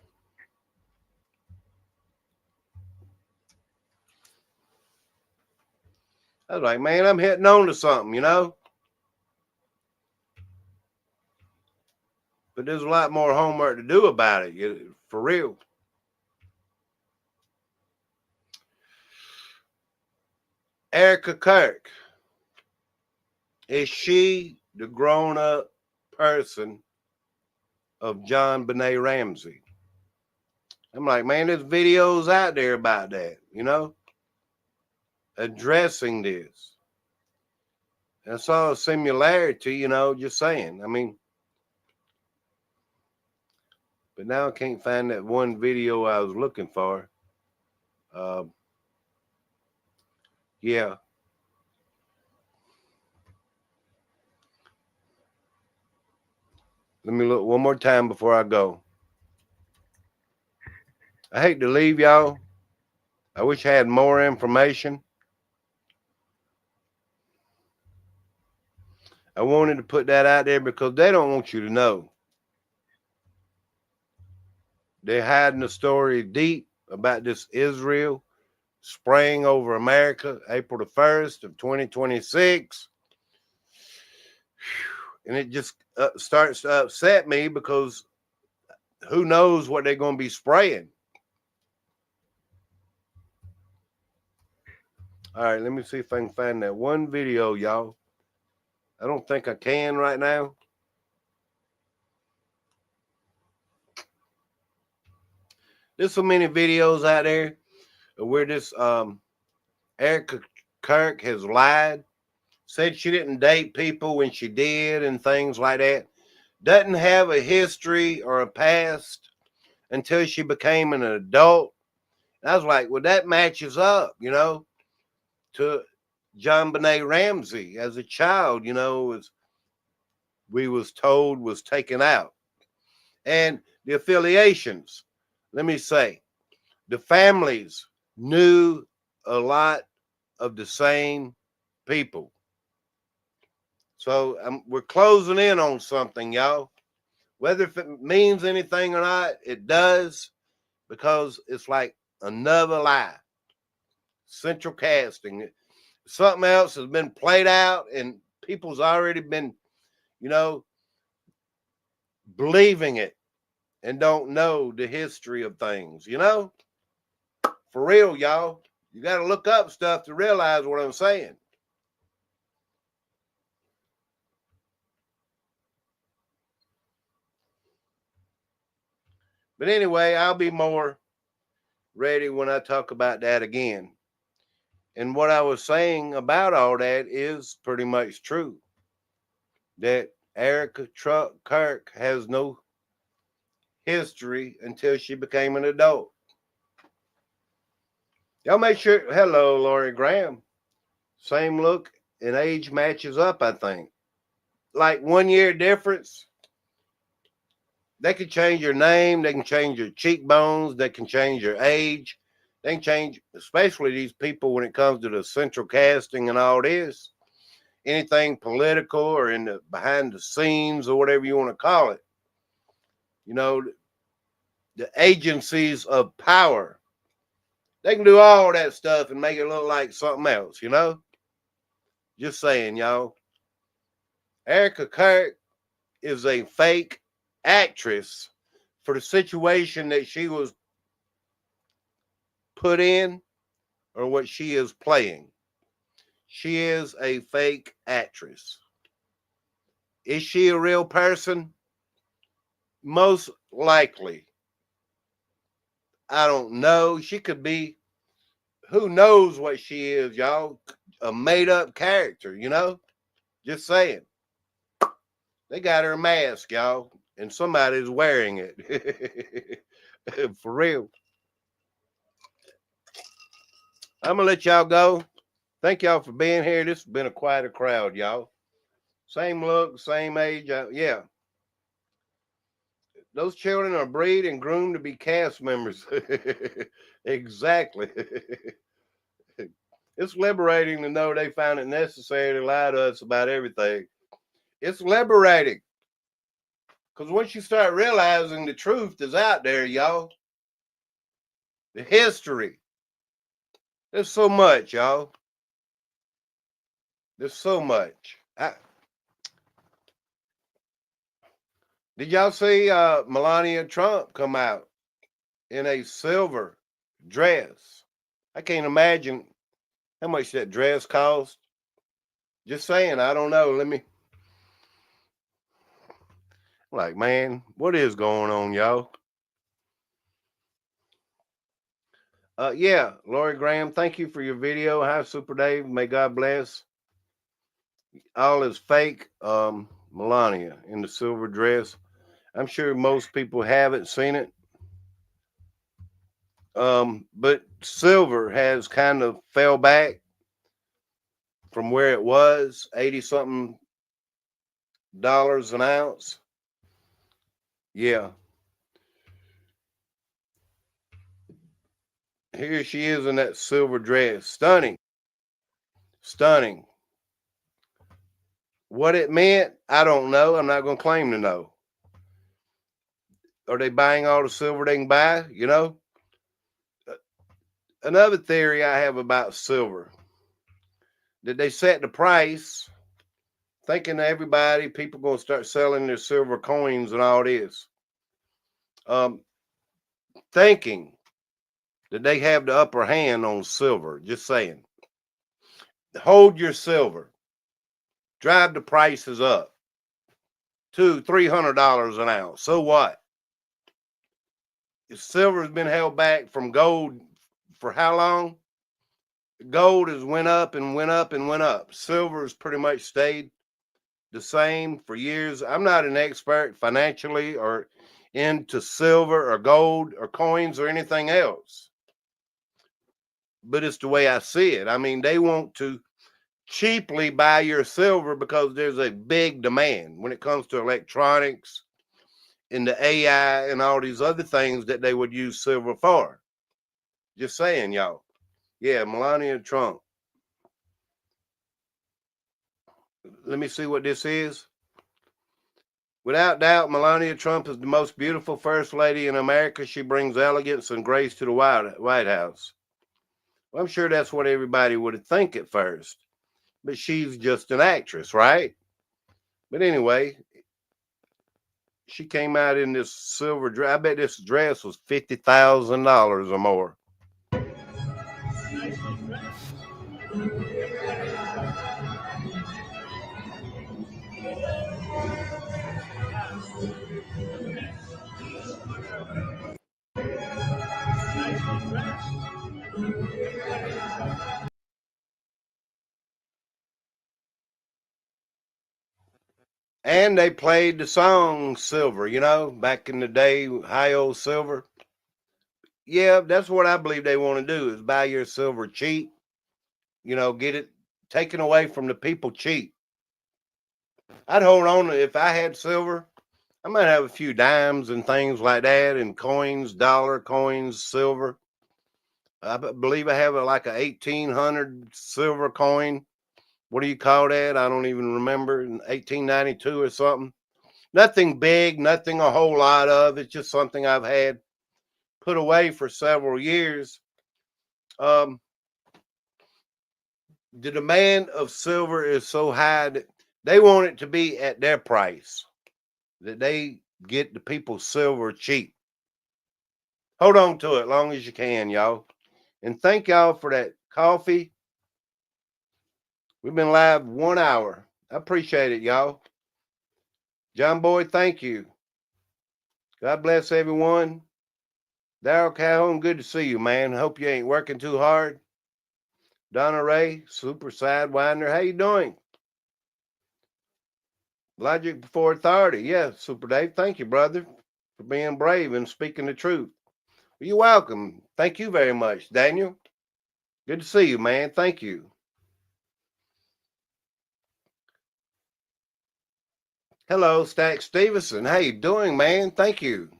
A: I was like, man, I'm hitting on to something, you know. But there's a lot more homework to do about it, for real. Erica Kirk. Is she the grown-up person of John Benet Ramsey? I'm like, man, there's videos out there about that, you know, addressing this. I saw a similarity, you know, just saying. I mean, but now I can't find that one video I was looking for. Yeah. Let me look one more time before I go. I hate to leave y'all. I wish I had more information. I wanted to put that out there because they don't want you to know. They're hiding the story deep about this Israel spraying over America April the 1st of 2026. And it just starts to upset me because who knows what they're going to be spraying. All right, let me see if I can find that one video, y'all. I don't think I can right now. There's so many videos out there where this Erica Kirk has lied, said she didn't date people when she did and things like that. Doesn't have a history or a past until she became an adult. And I was like, well, that matches up, you know, to John Benet Ramsey as a child, you know, as we was told was taken out. And the affiliations, let me say, the families knew a lot of the same people. So we're closing in on something, y'all. Whether if it means anything or not, it does, because it's like another lie. Central casting. Something else has been played out and people's already been, you know, believing it and don't know the history of things, you know? For real, y'all. You got to look up stuff to realize what I'm saying. But anyway, I'll be more ready when I talk about that again. And what I was saying about all that is pretty much true. That Erica Kirk has no history until she became an adult. Y'all make sure, hello, Lori Graham. Same look and age matches up, I think. Like 1 year difference. They can change your name. They can change your cheekbones. They can change your age. They can change, especially these people when it comes to the central casting and all this. Anything political or in the behind the scenes or whatever you want to call it. You know, the agencies of power. They can do all that stuff and make it look like something else, you know? Just saying, y'all. Erica Kirk is a fake actress for the situation that she was put in or what she is playing. She is a fake actress. Is she a real person? Most likely. I don't know. She could be, who knows what she is, y'all? A made up character, you know? Just saying. They got her mask, y'all, and somebody's wearing it. For real. I'm going to let y'all go. Thank y'all for being here. This has been quite a crowd, y'all. Same look, same age. Yeah. Those children are bred and groomed to be cast members. Exactly. It's liberating to know they found it necessary to lie to us about everything. It's liberating. Because once you start realizing the truth is out there, y'all, the history, there's so much, y'all. There's so much. Did y'all see Melania Trump come out in a silver dress? I can't imagine how much that dress cost. Just saying, I don't know. Like, man, what is going on, y'all? Yeah, Lori Graham, thank you for your video. Hi, Super Dave. May God bless. All is fake. Melania in the silver dress. I'm sure most people haven't seen it. But silver has kind of fell back from where it was, 80 something dollars an ounce. Yeah. Here she is in that silver dress. Stunning. Stunning. What it meant, I don't know. I'm not going to claim to know. Are they buying all the silver they can buy? You know? Another theory I have about silver. Did they set the price thinking everybody, people going to start selling their silver coins and all this? Thinking that they have the upper hand on silver. Just saying. Hold your silver. Drive the prices up. $200-$300 an ounce. So what? Silver has been held back from gold for how long? Gold has went up and went up and went up. Silver has pretty much stayed the same for years. I'm not an expert financially or into silver or gold or coins or anything else, but it's the way I see it. I mean, they want to cheaply buy your silver because there's a big demand when it comes to electronics and the AI and all these other things that they would use silver for. Just saying, y'all. Yeah, Melania Trump. Let me see what this is. Without doubt, Melania Trump is the most beautiful first lady in America. She brings elegance and grace to the White House. Well, I'm sure that's what everybody would think at first. But she's just an actress, right? But anyway, she came out in this silver dress. I bet this dress was $50,000 or more. And they played the song Silver, you know, back in the day, High Old Silver. Yeah, that's what I believe they want to do is buy your silver cheap, you know, get it taken away from the people cheap. I'd hold on if I had silver. I might have a few dimes and things like that and coins, dollar coins, silver. I believe I have like a 1800 silver coin. What do you call that? I don't even remember. 1892 or something. Nothing big, nothing a whole lot of. It's just something I've had put away for several years. The demand of silver is so high that they want it to be at their price. that they get the people silver cheap. Hold on to it long as you can, y'all. And thank y'all for that coffee. We've been live 1 hour. I appreciate it, y'all. John Boy, thank you. God bless everyone. Daryl Calhoun, good to see you, man. Hope you ain't working too hard. Donna Ray, Super Sidewinder, how you doing? Logic Before Authority, yeah, Super Dave, thank you, brother, for being brave and speaking the truth. You're welcome. Thank you very much, Daniel. Good to see you, man. Thank you. Hello, Stack Stevenson. How you doing, man? Thank you.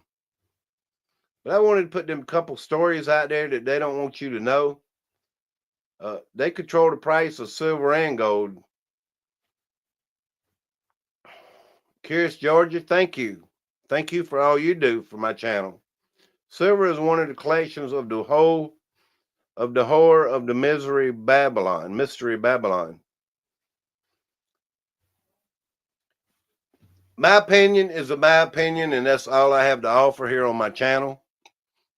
A: But I wanted to put them couple stories out there that they don't want you to know. They control the price of silver and gold. Curious Georgia, thank you. Thank you for all you do for my channel. Silver is one of the collections of the whole of the horror of the mystery Babylon. My opinion is my opinion, and that's all I have to offer here on my channel.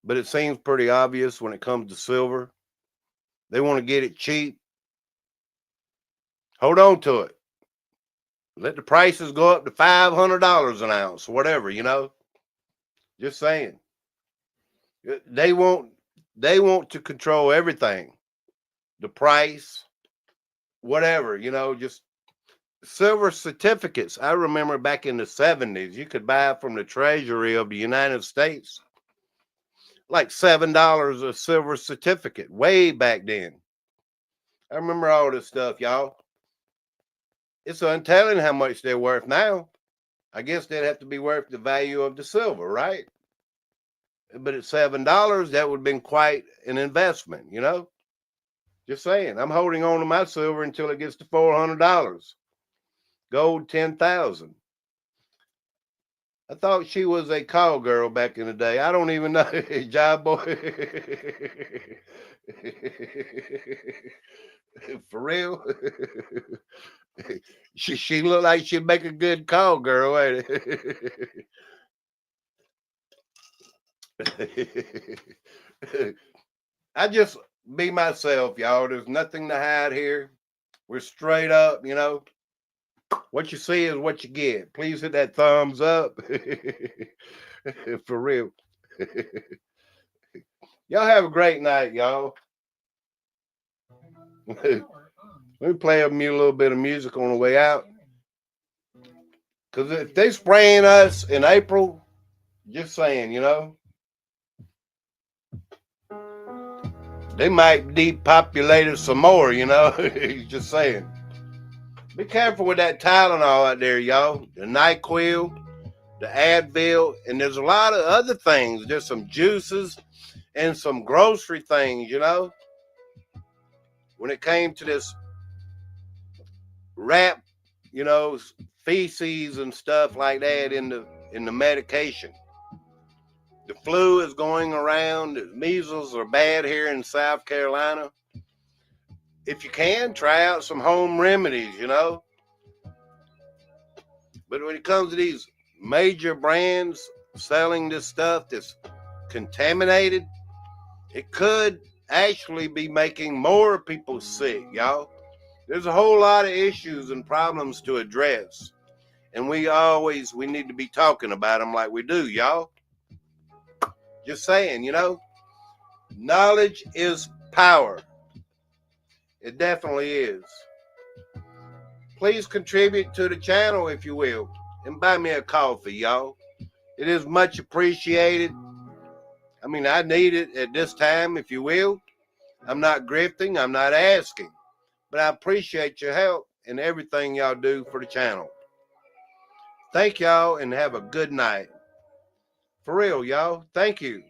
A: But it seems pretty obvious when it comes to silver. They want to get it cheap. Hold on to it. Let the prices go up to $500 an ounce, whatever, you know. Just saying. They want to control everything. The price, whatever, you know, just silver certificates. I remember back in the 70s, you could buy from the Treasury of the United States like $7 a silver certificate way back then. I remember all this stuff, y'all. It's untelling how much they're worth now. I guess they'd have to be worth the value of the silver, right? But at $7, that would have been quite an investment, you know? Just saying. I'm holding on to my silver until it gets to $400. Gold, 10,000. I thought she was a call girl back in the day. I don't even know. Job boy. For real? She looked like she'd make a good call girl, ain't it? I just be myself, y'all. There's nothing to hide here. We're straight up, you know. What you see is what you get. Please hit that thumbs up. For real. Y'all have a great night, y'all. Let me play a little bit of music on the way out. Because if they spraying us in April, just saying, you know, they might depopulate us some more, you know. Just saying. Be careful with that Tylenol out there, y'all. The NyQuil, the Advil, and there's a lot of other things. There's some juices and some grocery things, you know. When it came to this rat, you know, feces and stuff like that in the medication. The flu is going around. The measles are bad here in South Carolina. If you can, try out some home remedies, you know. But when it comes to these major brands selling this stuff that's contaminated, it could actually be making more people sick, y'all. There's a whole lot of issues and problems to address. And we need to be talking about them like we do, y'all. Just saying, you know. Knowledge is power. It definitely is. Please contribute to the channel if you will. And buy me a coffee, y'all. It is much appreciated. I mean, I need it at this time, if you will. I'm not grifting. I'm not asking. But I appreciate your help and everything y'all do for the channel. Thank y'all and have a good night. For real, y'all. Thank you.